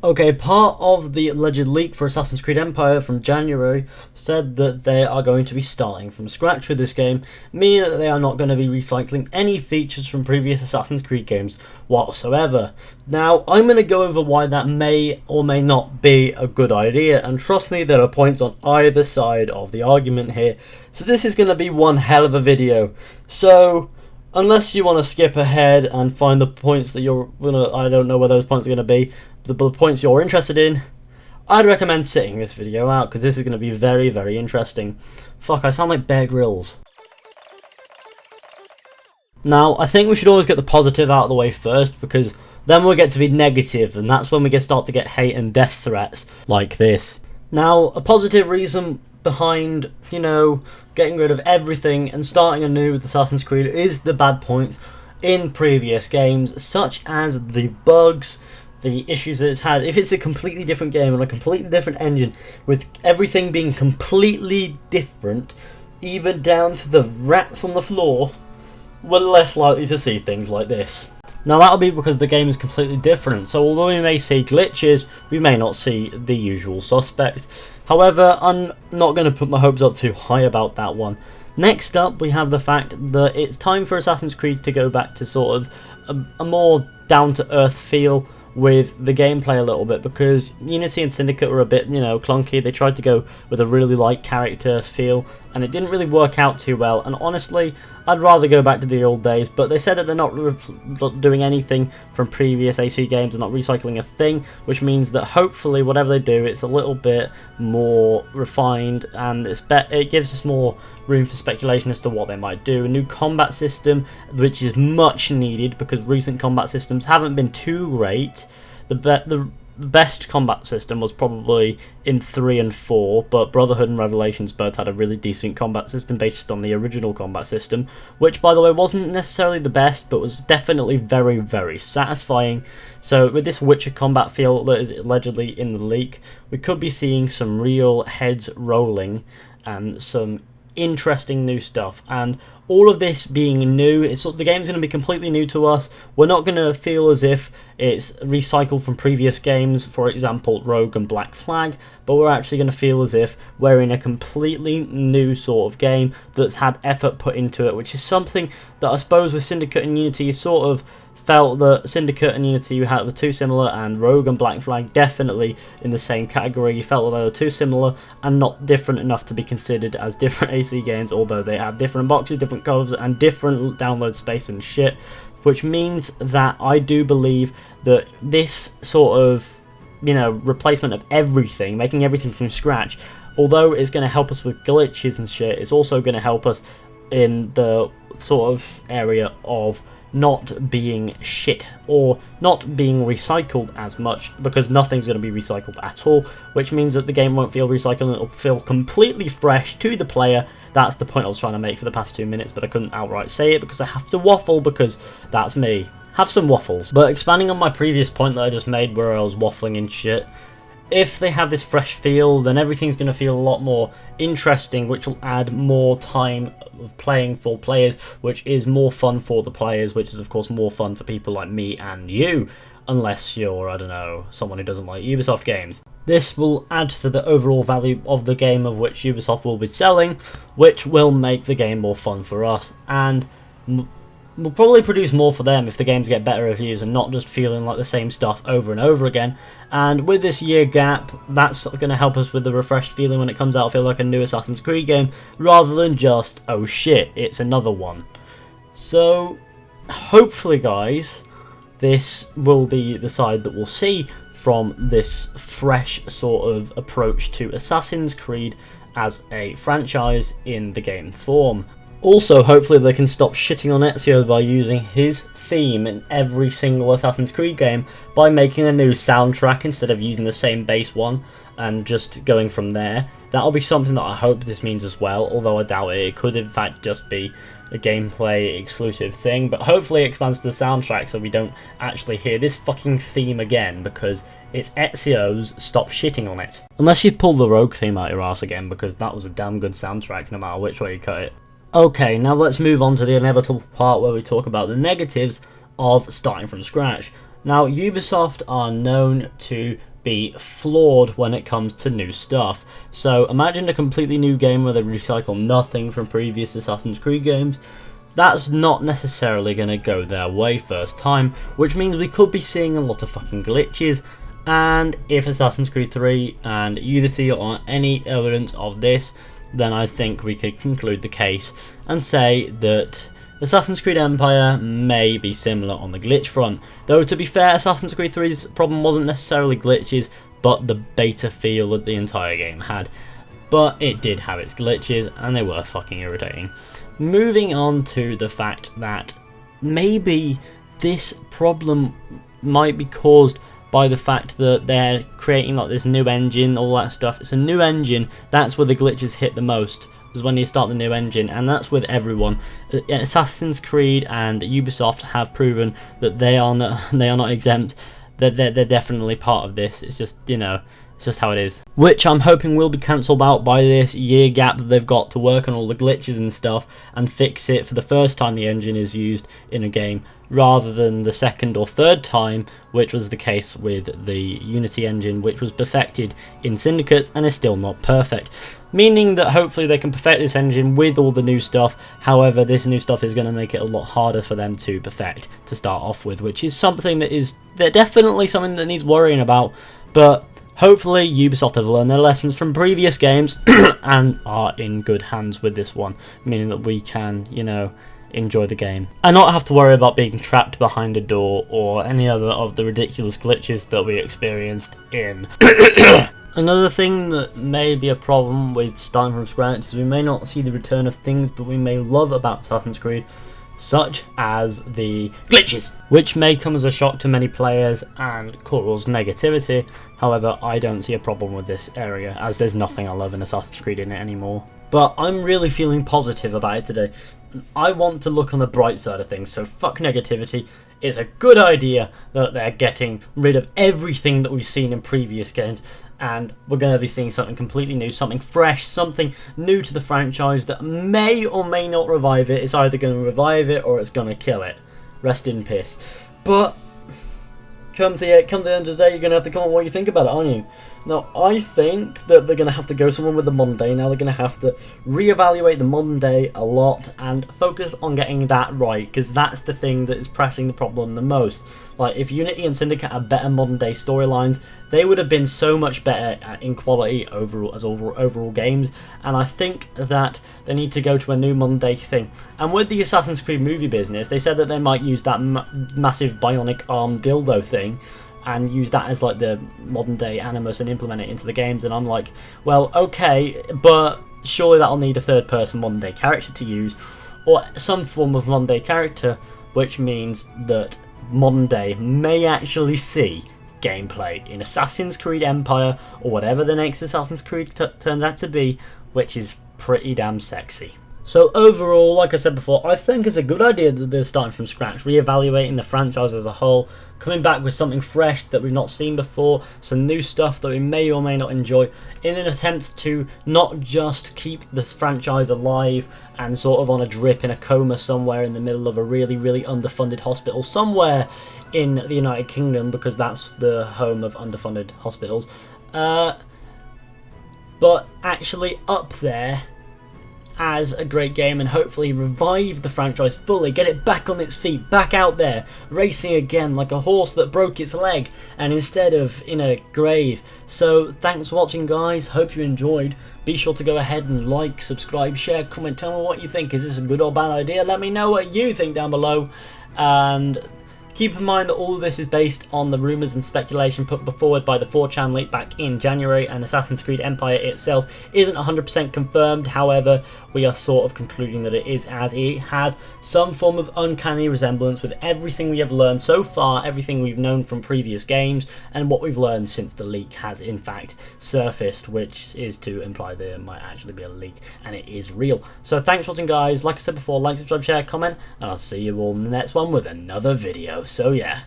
Okay, part of the alleged leak for Assassin's Creed Empire from January said that they are going to be starting from scratch with this game, meaning that they are not going to be recycling any features from previous Assassin's Creed games whatsoever. Now, I'm going to go over why that may or may not be a good idea, and trust me, there are points on either side of the argument here, so this is going to be one hell of a video. So, unless you want to skip ahead and find the points that you're gonna, I don't know where those points are going to be, the points you're interested in, I'd recommend sitting this video out because this is going to be very, very interesting. Fuck, I sound like Bear Grylls. Now, I think we should always get the positive out of the way first, because then we'll get to be negative, and that's when we start to get hate and death threats like this. Now, a positive reason behind, getting rid of everything and starting anew with Assassin's Creed is the bad points in previous games, such as the bugs, the issues that it's had. If it's a completely different game on a completely different engine, with everything being completely different, even down to the rats on the floor, we're less likely to see things like this. Now, that'll be because the game is completely different, so although we may see glitches, we may not see the usual suspects. However, I'm not going to put my hopes up too high about that one. Next up, we have the fact that it's time for Assassin's Creed to go back to sort of a more down-to-earth feel with the gameplay a little bit, because Unity and Syndicate were a bit, clunky. They tried to go with a really light character feel, and it didn't really work out too well, and honestly, I'd rather go back to the old days. But they said that they're not doing anything from previous AC games, they're not recycling a thing, which means that hopefully whatever they do, it's a little bit more refined, and it gives us more room for speculation as to what they might do. A new combat system, which is much needed because recent combat systems haven't been too great. The best combat system was probably in 3 and 4, but Brotherhood and Revelations both had a really decent combat system based on the original combat system, which, by the way, wasn't necessarily the best, but was definitely very, very satisfying. So with this Witcher combat feel that is allegedly in the leak, we could be seeing some real heads rolling and some interesting new stuff. And all of this being new, the game's going to be completely new to us. We're not going to feel as if it's recycled from previous games, for example Rogue and Black Flag, but we're actually going to feel as if we're in a completely new sort of game that's had effort put into it, which is something that I suppose with Syndicate and Unity sort of felt that Syndicate and Unity were too similar, and Rogue and Black Flag definitely in the same category. You felt that they were too similar and not different enough to be considered as different AC games, although they have different boxes, different covers, and different download space and shit, which means that I do believe that this sort of, replacement of everything, making everything from scratch, although it's going to help us with glitches and shit, it's also going to help us in the sort of area of not being shit or not being recycled as much, because nothing's going to be recycled at all, which means that the game won't feel recycled. It'll feel completely fresh to the player. That's the point I was trying to make for the past 2 minutes, but I couldn't outright say it because I have to waffle, because that's me. Have some waffles. But expanding on my previous point that I just made where I was waffling and shit, if they have this fresh feel, then everything's going to feel a lot more interesting, which will add more time of playing for players, which is more fun for the players, which is of course more fun for people like me and you, unless you're, I don't know, someone who doesn't like Ubisoft games. This will add to the overall value of the game, of which Ubisoft will be selling, which will make the game more fun for us, and will probably produce more for them if the games get better reviews and not just feeling like the same stuff over and over again. And with this year gap, that's going to help us with the refreshed feeling when it comes out, feel like a new Assassin's Creed game, rather than just, oh shit, it's another one. So, hopefully guys, this will be the side that we'll see from this fresh sort of approach to Assassin's Creed as a franchise in the game form. Also, hopefully they can stop shitting on Ezio by using his theme in every single Assassin's Creed game by making a new soundtrack instead of using the same base one and just going from there. That'll be something that I hope this means as well, although I doubt it. It could in fact just be a gameplay exclusive thing, but hopefully it expands to the soundtrack so we don't actually hear this fucking theme again, because it's Ezio's. Stop shitting on it. Unless you pull the Rogue theme out your ass again, because that was a damn good soundtrack no matter which way you cut it. Okay, now let's move on to the inevitable part where we talk about the negatives of starting from scratch. Now, Ubisoft are known to be flawed when it comes to new stuff. So imagine a completely new game where they recycle nothing from previous Assassin's Creed games. That's not necessarily going to go their way first time, which means we could be seeing a lot of fucking glitches. And if Assassin's Creed 3 and Unity are any evidence of this, then I think we could conclude the case and say that Assassin's Creed Empire may be similar on the glitch front. Though to be fair, Assassin's Creed 3's problem wasn't necessarily glitches, but the beta feel that the entire game had. But it did have its glitches, and they were fucking irritating. Moving on to the fact that maybe this problem might be caused by the fact that they're creating like this new engine, all that stuff. It's a new engine, that's where the glitches hit the most, is when you start the new engine, and that's with everyone. Assassin's Creed and Ubisoft have proven that they are not exempt. They're definitely part of this. It's just, you know, it's just how it is. Which I'm hoping will be cancelled out by this year gap that they've got to work on all the glitches and stuff and fix it for the first time the engine is used in a game, rather than the second or third time, which was the case with the Unity engine, which was perfected in Syndicate and is still not perfect. Meaning that hopefully they can perfect this engine with all the new stuff. However, this new stuff is going to make it a lot harder for them to perfect to start off with, which is something they're definitely something that needs worrying about. But hopefully Ubisoft have learned their lessons from previous games and are in good hands with this one, meaning that we can, you know, enjoy the game and not have to worry about being trapped behind a door or any other of the ridiculous glitches that we experienced in Another thing that may be a problem with starting from scratch is we may not see the return of things that we may love about Assassin's Creed, such as the glitches, which may come as a shock to many players and cause negativity. However, I don't see a problem with this area, as there's nothing I love in Assassin's Creed in it anymore. But I'm really feeling positive about it today. I want to look on the bright side of things, so fuck negativity. It's a good idea that they're getting rid of everything that we've seen in previous games, and we're going to be seeing something completely new, something fresh, something new to the franchise that may or may not revive it. It's either going to revive it or it's going to kill it. Rest in peace. But come to the end of the day, you're going to have to comment what you think about it, aren't you? Now, I think that they're going to have to go somewhere with the modern day. Now they're going to have to reevaluate the modern day a lot and focus on getting that right, because that's the thing that is pressing the problem the most. Like, if Unity and Syndicate had better modern day storylines, they would have been so much better in quality overall as overall games, and I think that they need to go to a new modern day thing. And with the Assassin's Creed movie business, they said that they might use that massive bionic arm dildo thing and use that as like the modern day animus and implement it into the games, and I'm like, well, okay, but surely that'll need a third person modern day character to use, or some form of modern day character, which means that modern day may actually see gameplay in Assassin's Creed Empire or whatever the next Assassin's Creed turns out to be, which is pretty damn sexy. So overall, like I said before, I think it's a good idea that they're starting from scratch, reevaluating the franchise as a whole, coming back with something fresh that we've not seen before, some new stuff that we may or may not enjoy, in an attempt to not just keep this franchise alive and sort of on a drip in a coma somewhere in the middle of a really, really underfunded hospital somewhere in the United Kingdom, because that's the home of underfunded hospitals, but actually up there as a great game, and hopefully revive the franchise fully, get it back on its feet, back out there, racing again like a horse that broke its leg, and instead of in a grave. So thanks for watching, guys, hope you enjoyed. Be sure to go ahead and like, subscribe, share, comment, tell me what you think. Is this a good or bad idea? Let me know what you think down below, and keep in mind that all of this is based on the rumours and speculation put forward by the 4chan leak back in January, and Assassin's Creed Empire itself isn't 100% confirmed. However, we are sort of concluding that it is, as it has some form of uncanny resemblance with everything we have learned so far, everything we've known from previous games, and what we've learned since the leak has in fact surfaced, which is to imply there might actually be a leak, and it is real. So thanks for watching, guys. Like I said before, like, subscribe, share, comment, and I'll see you all in the next one with another video. So yeah.